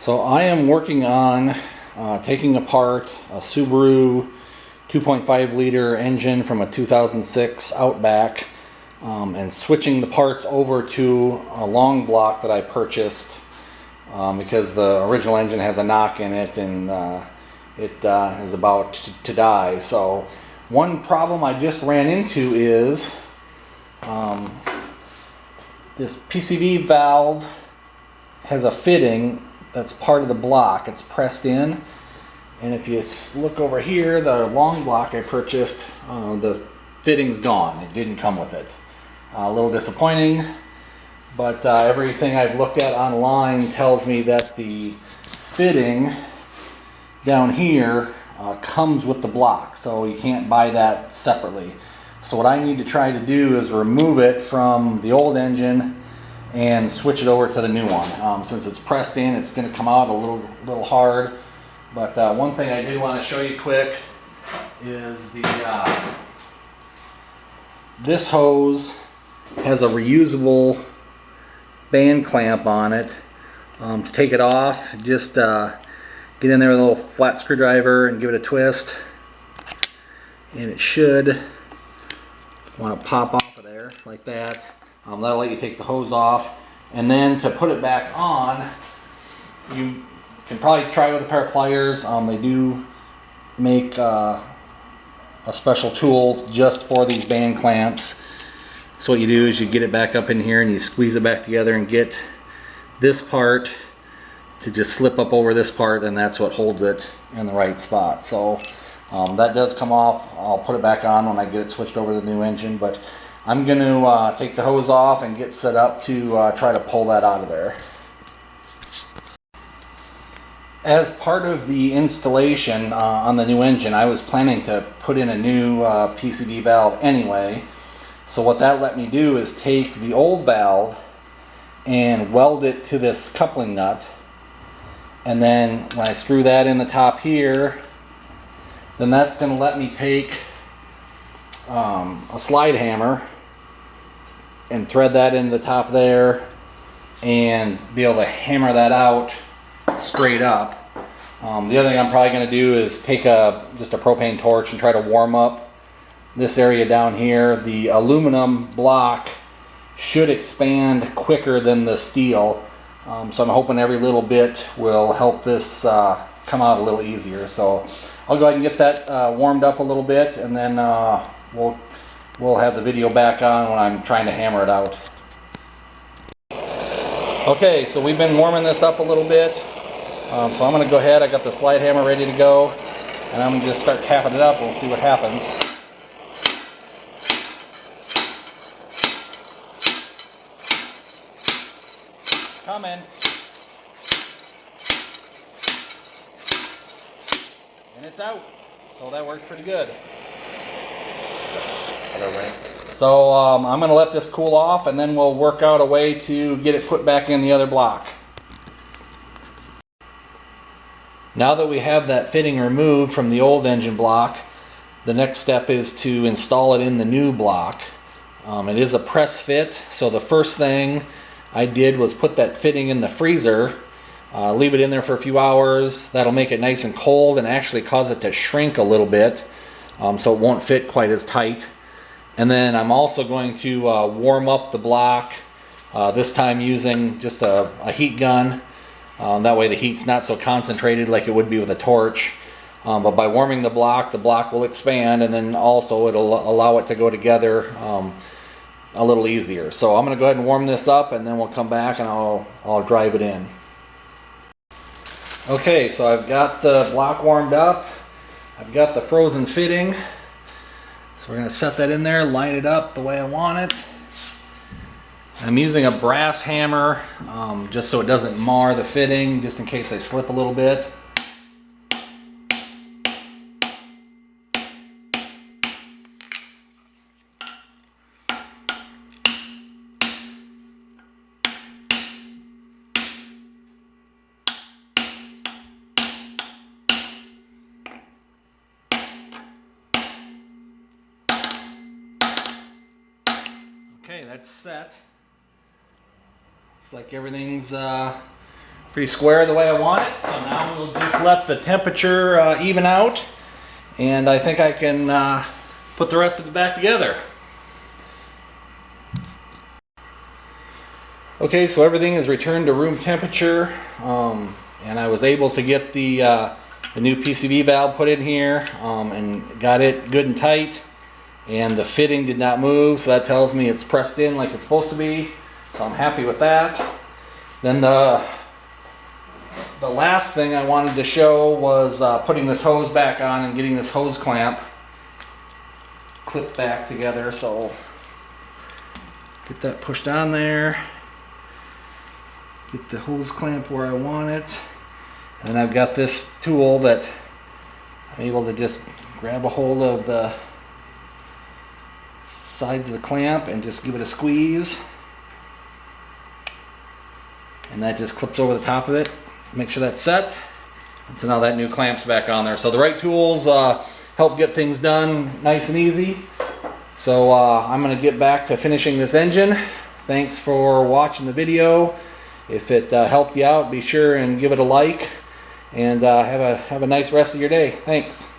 So I am working on taking apart a Subaru 2.5 liter engine from a 2006 Outback and switching the parts over to a long block that I purchased because the original engine has a knock in it and it is about to die. So one problem I just ran into is this PCV valve has a fitting that's part of the block. It's pressed in, and if you look over here, the long block I purchased, the fitting's gone. It didn't come with it. A little disappointing, but everything I've looked at online tells me that the fitting down here comes with the block, so you can't buy that separately. So what I need to try to do is remove it from the old engine and switch it over to the new one. Since it's pressed in, it's going to come out a little hard. But one thing I did want to show you quick is this hose has a reusable band clamp on it. To take it off, just get in there with a little flat screwdriver and give it a twist, and it should want to pop off of there like that. That'll let you take the hose off, and then to put it back on, you can probably try with a pair of pliers. They do make a special tool just for these band clamps. So what you do is you get it back up in here and you squeeze it back together and get this part to just slip up over this part, and that's what holds it in the right spot. So that does come off. I'll put it back on when I get it switched over to the new engine, but I'm going to take the hose off and get set up to try to pull that out of there. As part of the installation on the new engine, I was planning to put in a new PCV valve anyway. So what that let me do is take the old valve and weld it to this coupling nut. And then when I screw that in the top here, then that's going to let me take a slide hammer and thread that into the top there and be able to hammer that out straight up. The other thing I'm probably going to do is take just a propane torch and try to warm up this area down here. The aluminum block should expand quicker than the steel, so I'm hoping every little bit will help this come out a little easier. So I'll go ahead and get that warmed up a little bit, and then we'll have the video back on when I'm trying to hammer it out. Okay, so we've been warming this up a little bit. So I'm going to go ahead. I got the slide hammer ready to go, and I'm going to just start tapping it up. We'll see what happens. Coming. And it's out. So that worked pretty good. So I'm going to let this cool off, and then we'll work out a way to get it put back in the other block. Now that we have that fitting removed from the old engine block, the next step is to install it in the new block. It is a press fit, so the first thing I did was put that fitting in the freezer, leave it in there for a few hours. That'll make it nice and cold and actually cause it to shrink a little bit, so it won't fit quite as tight. And then I'm also going to warm up the block, this time using just a heat gun. That way the heat's not so concentrated like it would be with a torch. But by warming the block will expand, and then also it'll allow it to go together a little easier. So I'm going to go ahead and warm this up, and then we'll come back and I'll drive it in. Okay, so I've got the block warmed up. I've got the frozen fitting. So we're going to set that in there, line it up the way I want it. I'm using a brass hammer just so it doesn't mar the fitting, just in case I slip a little bit. Okay, that's set. Looks like everything's pretty square the way I want it. So now we'll just let the temperature even out, and I think I can put the rest of it back together. Okay, so everything is returned to room temperature, and I was able to get the new PCV valve put in here, and got it good and tight, and the fitting did not move, so that tells me it's pressed in like it's supposed to be, so I'm happy with that. Then the last thing I wanted to show was putting this hose back on and getting this hose clamp clipped back together. So get that pushed on there, get the hose clamp where I want it, and I've got this tool that I'm able to just grab a hold of the sides of the clamp and just give it a squeeze, and that just clips over the top of it. Make sure that's set, and so now that new clamp's back on there. So the right tools help get things done nice and easy. So I'm going to get back to finishing this engine. Thanks for watching the video. If it helped you out, be sure and give it a like, and have a nice rest of your day. Thanks.